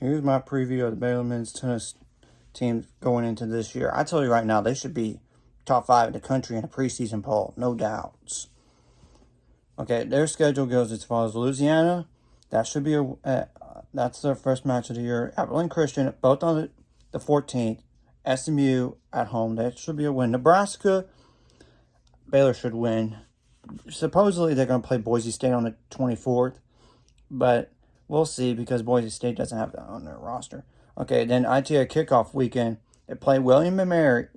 Here's my preview of the Baylor men's tennis team going into this year. I tell you right now, they should be top 5 in the country in a preseason poll, no doubts. Okay, their schedule goes as follows: Louisiana, that should be that's their first match of the year. Abilene Christian, both on the 14th. SMU at home, that should be a win. Nebraska, Baylor should win. Supposedly they're going to play Boise State on the 24th, but we'll see because Boise State doesn't have that on their roster. Okay, then ITA kickoff weekend, they play William and Mary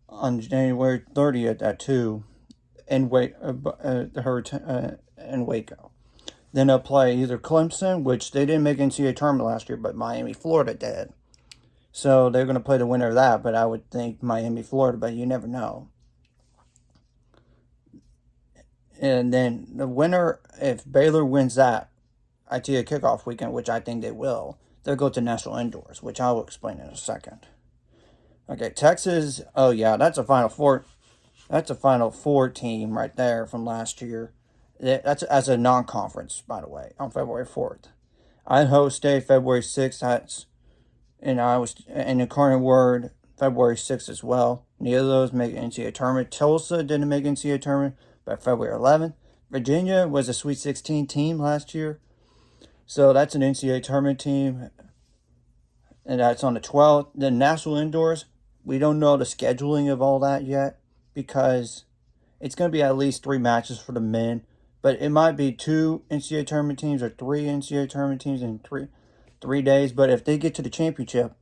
on January 30th at 2 in Waco. Then they'll play either Clemson, which they didn't make NCAA tournament last year, but Miami, Florida did. So they're going to play the winner of that, but I would think Miami, Florida, but you never know. And then the winner, if Baylor wins that ITA kickoff weekend, which I think they will, they'll go to national indoors, which I will explain in a second. Okay, Texas. Oh yeah, that's a Final Four. That's a Final Four team right there from last year. That's as a non-conference, by the way, on February 4th. Idaho State February 6th. That's in Incarnate Word February 6th as well. Neither of those make NCAA tournament. Tulsa didn't make NCAA tournament by February 11th. Virginia was a Sweet 16 team last year, so that's an NCAA tournament team, and that's on the 12th. The national indoors, we don't know the scheduling of all that yet because it's going to be at least 3 matches for the men, but it might be 2 NCAA tournament teams or 3 NCAA tournament teams in three days. But if they get to the championship,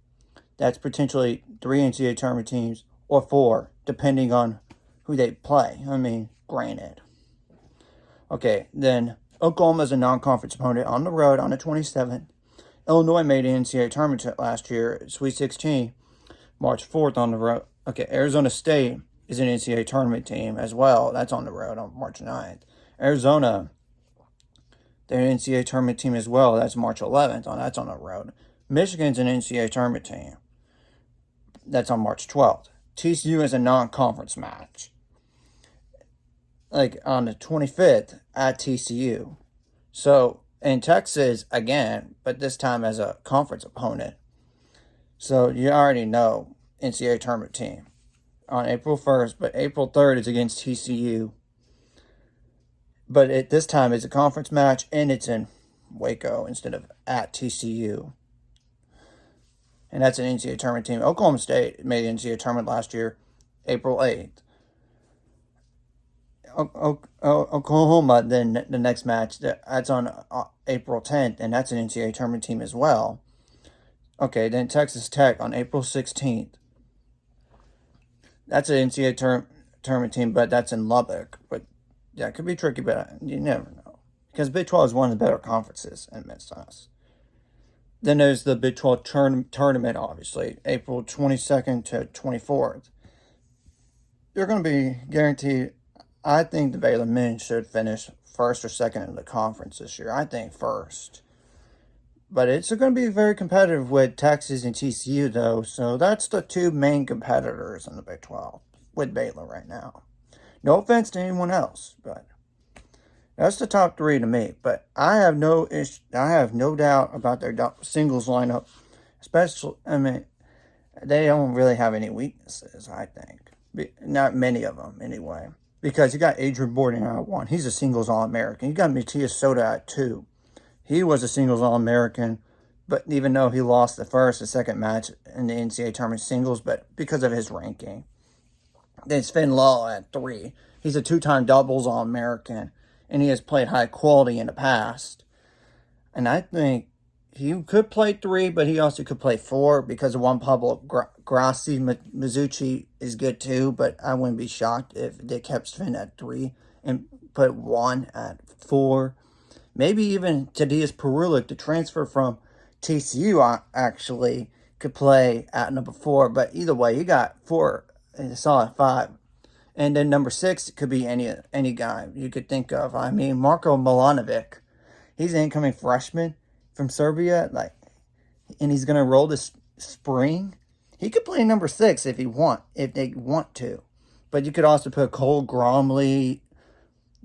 that's potentially 3 NCAA tournament teams or 4, depending on who they play. I mean, granted. Okay, then Oklahoma's a non-conference opponent on the road on the 27th. Illinois made an NCAA tournament last year, Sweet 16, March 4th on the road. Okay, Arizona State is an NCAA tournament team as well. That's on the road on March 9th. Arizona, they're an NCAA tournament team as well. That's March 11th. That's on the road. Michigan's an NCAA tournament team. That's on March 12th. TCU is a non-conference match, like on the 25th at TCU. So in Texas again, but this time as a conference opponent. So you already know NCAA tournament team on April 1st, but April 3rd is against TCU. But this time it's a conference match, and it's in Waco instead of at TCU. And that's an NCAA tournament team. Oklahoma State made the NCAA tournament last year, April 8th. Oklahoma, then the next match, that's on April 10th, and that's an NCAA tournament team as well. Okay, then Texas Tech on April 16th. That's an NCAA tournament team, but that's in Lubbock. But yeah, it could be tricky, but you never know. Because Big 12 is one of the better conferences in Mid-South. Then there's the Big 12 tournament, obviously, April 22nd to 24th. They're going to be guaranteed. I think the Baylor men should finish first or second in the conference this year. I think first. But it's going to be very competitive with Texas and TCU, though. So that's the 2 main competitors in the Big 12 with Baylor right now. No offense to anyone else, but that's the top 3 to me. But I have no doubt about their singles lineup. Especially, I mean, they don't really have any weaknesses, I think. Not many of them, anyway. Because you got Adrian Borden at 1. He's a singles All-American. You got Matthias Soda at 2. He was a singles All-American, but even though he lost the first and second match in the NCAA tournament singles, but because of his ranking. Then Sven Law at 3. He's a 2-time doubles All-American, and he has played high quality in the past. And I think he could play 3, but he also could play 4 because of Juan Pablo Grassi. Mizuchi is good too, but I wouldn't be shocked if they kept Sven at 3 and put Juan at 4. Maybe even Tadeusz Perulik, the transfer from TCU, actually could play at number 4. But either way, you got 4 and a solid 5. And then number 6 could be any guy you could think of. I mean, Marko Milanovic, he's an incoming freshman from Serbia, and he's gonna roll this spring. He could play number 6 if they want to. But you could also put Cole Gromley,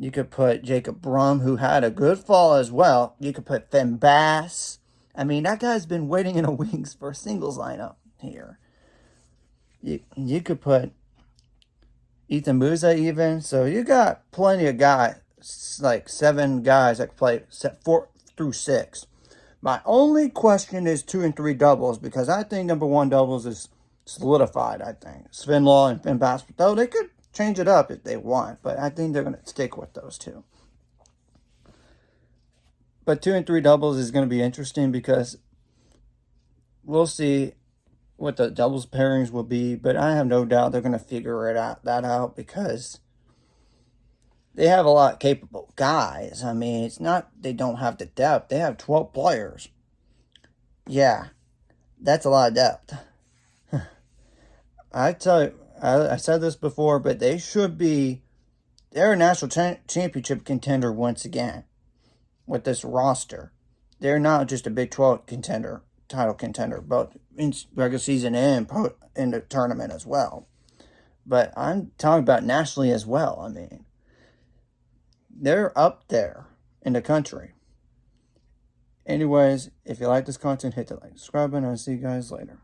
You could put Jacob Brum, who had a good fall as well. You could put Finn Bass. I mean, that guy's been waiting in the wings for a singles lineup here. You could put Ethan Musa even. So you got plenty of guys, like 7 guys that can play 4 through 6. My only question is 2 and 3 doubles, because I think number 1 doubles is solidified, I think. Sven Law and Finn Bass, though they could change it up if they want, but I think they're going to stick with those 2. But 2 and 3 doubles is going to be interesting, because we'll see what the doubles pairings will be, but I have no doubt they're going to figure that out, because they have a lot of capable guys. I mean, it's not they don't have the depth. They have 12 players. Yeah, that's a lot of depth. I tell you, I said this before, but they're a national championship contender once again with this roster. They're not just a Big 12 title contender, but in regular season and in the tournament as well. But I'm talking about nationally as well. I mean, they're up there in the country. Anyways, if you like this content, hit the like, subscribe button, and I'll see you guys later.